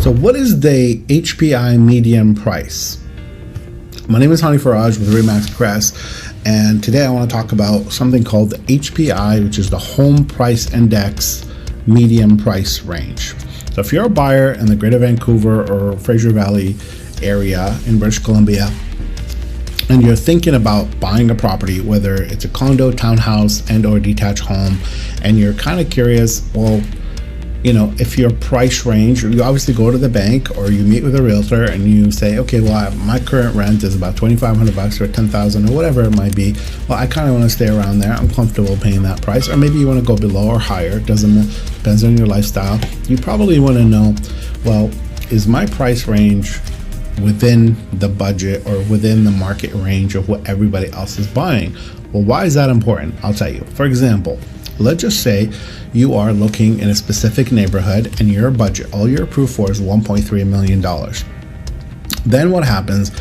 So what is the HPI median price? My name is Hani Faraj with ReMax Crest, and today I want to talk about something called the HPI, which is the Home Price Index median price range. So if you're a buyer in the Greater Vancouver or Fraser Valley area in British Columbia, and you're thinking about buying a property, whether it's a condo, townhouse, and or detached home, and you're kind of curious, well, you know, if your price range, you obviously go to the bank or you meet with a realtor and you say, okay, well, my current rent is about $2,500 or $10,000 or whatever it might be. Well, I kind of want to stay around there. I'm comfortable paying that price. Or maybe you want to go below or higher. Depends on your lifestyle. You probably want to know, well, is my price range within the budget or within the market range of what everybody else is buying? Well, why is that important? I'll tell you. For example, let's just say you are looking in a specific neighborhood and your budget, all you're approved for is $1.3 million. Then what happens,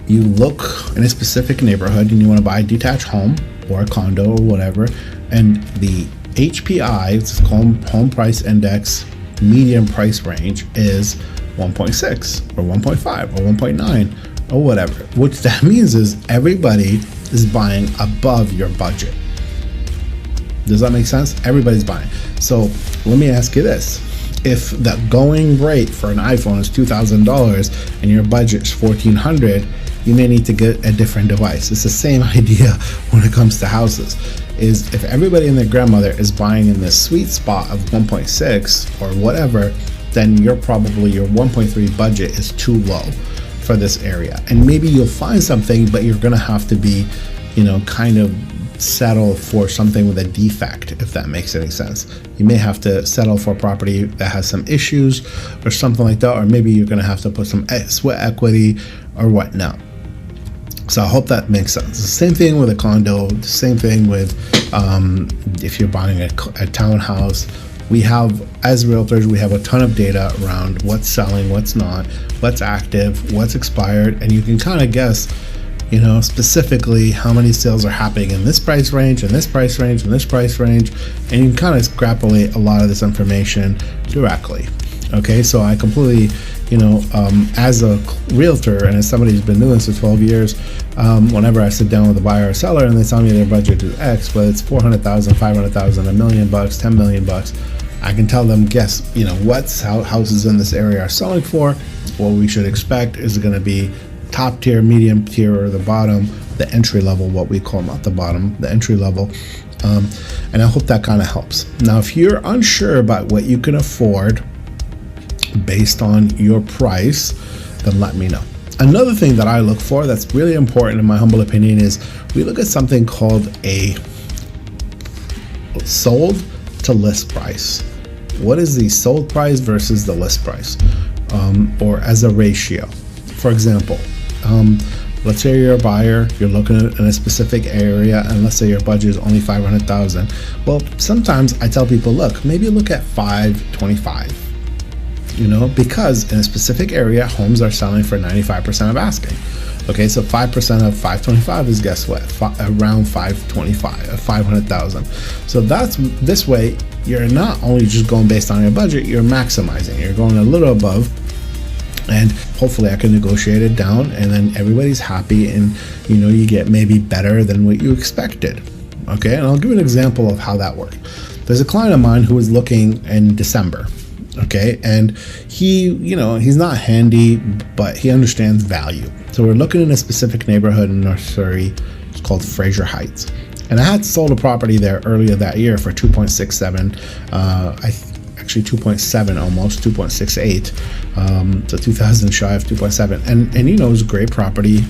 you look in a specific neighborhood and you want to buy a detached home or a condo or whatever, and the HPI, it's Home Price Index median price range, is 1.6 or 1.5 or 1.9 or whatever. What that means is everybody is buying above your budget. Does that make sense? Everybody's buying. So let me ask you this. If the going rate for an iPhone is $2,000 and your budget is $1,400, you may need to get a different device. It's the same idea when it comes to houses. Is if everybody and their grandmother is buying in the sweet spot of 1.6 or whatever, then your 1.3 budget is too low for this area. And maybe you'll find something, but you're gonna have to be, you know, kind of settle for something with a defect, if that makes any sense. You may have to settle for a property that has some issues or something like that, or maybe you're going to have to put some sweat equity or whatnot. So I hope that makes sense. The same thing with a condo, the same thing with if you're buying a townhouse. We have, as realtors, we have a ton of data around what's selling, what's not, what's active, what's expired, and you can kind of guess, you know, specifically how many sales are happening in this price range, and this price range, and this price range, and you can kind of extrapolate a lot of this information directly. Okay, so I completely, you know, as a realtor and as somebody who's been doing this for 12 years, whenever I sit down with a buyer or seller and they tell me their budget is X, but it's $400,000, $500,000, $1 million, $10 million, I can tell them, guess, you know, how houses in this area are selling for. What we should expect is going to be top tier, medium tier, or the bottom, the entry level, what we call, not the bottom, the entry level. And I hope that kind of helps. Now, if you're unsure about what you can afford based on your price, then let me know. Another thing that I look for that's really important in my humble opinion is we look at something called a sold to list price. What is the sold price versus the list price, or as a ratio? For example, let's say you're a buyer, you're looking in a specific area, and let's say your budget is only $500,000. Well, sometimes I tell people, look, maybe look at 525. You know, because in a specific area, homes are selling for 95% of asking. Okay, so 5% of 525 is, guess what? Around 525, 500,000. So that's, this way, you're not only just going based on your budget, you're maximizing. You're going a little above, and hopefully I can negotiate it down, and then everybody's happy, and you know, you get maybe better than what you expected. Okay, and I'll give you an example of how that worked. There's a client of mine who was looking in December. Okay, and he, you know, he's not handy, but he understands value. So we're looking in a specific neighborhood in North Surrey. It's called Fraser Heights, and I had sold a property there earlier that year for 2.67. Actually 2.7, almost 2.68. So 2,000 shy of 2.7, and you know, it was a great property.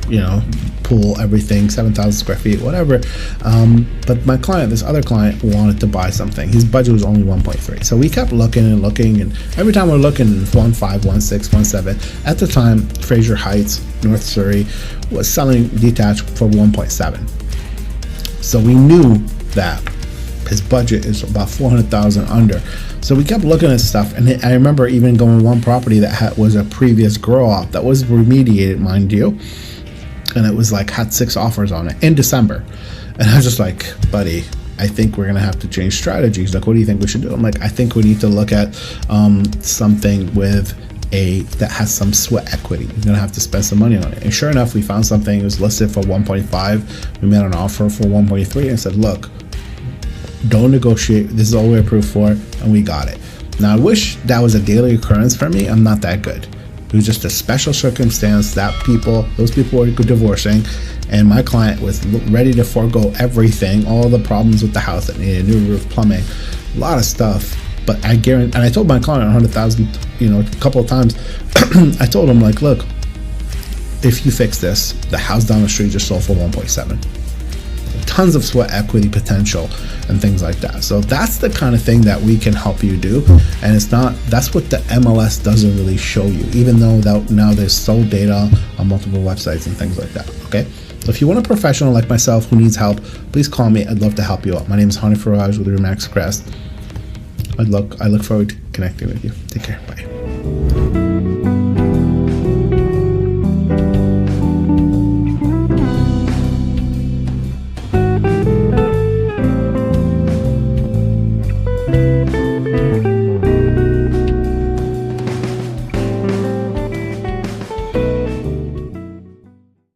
You know, pool, everything, 7,000 square feet, whatever. But my client, this other client, wanted to buy something. His budget was only 1.3. So we kept looking and looking, and every time we're looking, 1.5, 1.6, 1.7. At the time, Fraser Heights, North Surrey, was selling detached for 1.7. So we knew that his budget is about 400,000 under. So we kept looking at stuff, and I remember even going one property that was a previous grow up that was remediated, mind you. And it was like, had 6 offers on it in December. And I was just like, buddy, I think we're gonna have to change strategies. Like, what do you think we should do? I'm like, I think we need to look at something with that has some sweat equity. You're gonna have to spend some money on it. And sure enough, we found something. It was listed for 1.5. We made an offer for 1.3 and said, look, don't negotiate. This is all we're approved for, and we got it. Now I wish that was a daily occurrence for me. I'm not that good. It was just a special circumstance that those people were divorcing, and my client was ready to forego everything, all the problems with the house that needed new roof, plumbing, a lot of stuff. But I guarantee, and I told my client 100,000, a couple of times. I told him, like, look, if you fix this, the house down the street just sold for 1.7. Tons of sweat equity potential and things like that. So that's the kind of thing that we can help you do. And that's what the MLS doesn't really show you, even though now there's sold data on multiple websites and things like that. Okay. So if you want a professional like myself who needs help, please call me. I'd love to help you out. My name is Hani Faraj with ReMax Crest. I look forward to connecting with you. Take care. Bye.